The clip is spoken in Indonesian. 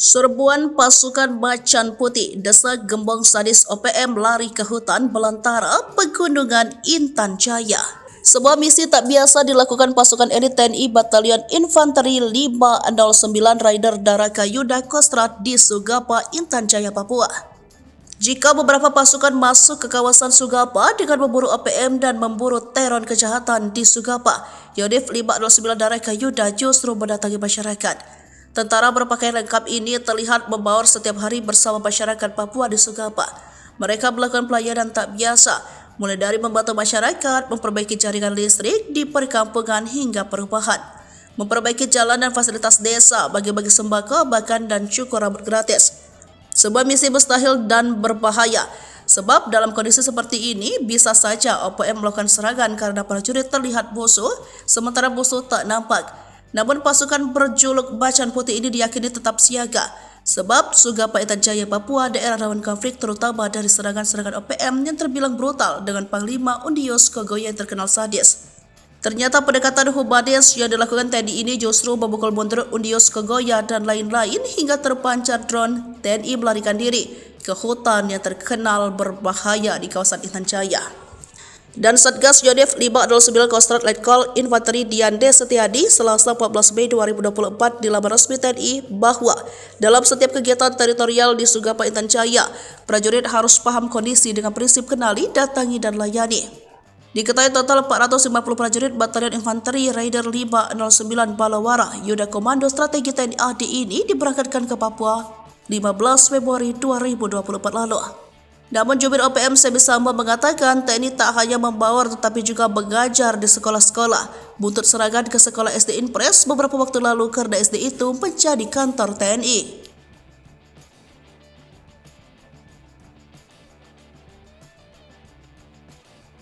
Serbuan pasukan Macan Putih, desa gembong sadis OPM lari ke hutan belantara Pegunungan Intan Jaya. Sebuah misi tak biasa dilakukan pasukan elit TNI Batalion Infanteri 509 Raider Daraka Yuda Kostrat di Sugapa, Intan Jaya, Papua. Jika beberapa pasukan masuk ke kawasan Sugapa dengan memburu OPM dan memburu teror kejahatan di Sugapa, Yonif 509 Daraka Yuda justru mendatangi masyarakat. Tentara berpakaian lengkap ini terlihat membaur setiap hari bersama masyarakat Papua di Sugapa. Mereka melakukan pelayanan tak biasa, mulai dari membantu masyarakat memperbaiki jaringan listrik di perkampungan hingga perumahan, memperbaiki jalan dan fasilitas desa, bagi-bagi sembako, bahkan dan cukur rambut gratis. Sebuah misi mustahil dan berbahaya, sebab dalam kondisi seperti ini bisa saja OPM melakukan serangan karena prajurit terlihat musuh, sementara musuh tak nampak. Namun pasukan berjuluk Macan Putih ini diyakini tetap siaga, sebab Sugapa, Intan Jaya, Papua daerah rawan konflik terutama dari serangan-serangan OPM yang terbilang brutal dengan Panglima Undios Kogoya yang terkenal sadis. Ternyata pendekatan humanis yang dilakukan TNI ini justru memukul mundur Undios Kogoya dan lain-lain hingga terpancar drone TNI melarikan diri ke hutan yang terkenal berbahaya di kawasan Intan Jaya. Dan Satgas Yonif 509 Kostrat Letkol Infanteri Diande Setiadi Selasa 14 Mei 2024 di laman resmi TNI bahwa dalam setiap kegiatan teritorial di Sugapa, Intan Jaya, prajurit harus paham kondisi dengan prinsip kenali, datangi, dan layani. Diketahui total 450 prajurit Batalion Infanteri Raider 509 Balawara Yuda Komando Strategi TNI AD ini diberangkatkan ke Papua 15 Februari 2024 lalu. Namun jubir OPM Sebi Sambo mengatakan TNI tak hanya membawa tetapi juga mengajar di sekolah-sekolah. Buntut serangan ke sekolah SD Inpres beberapa waktu lalu karena SD itu menjadi kantor TNI.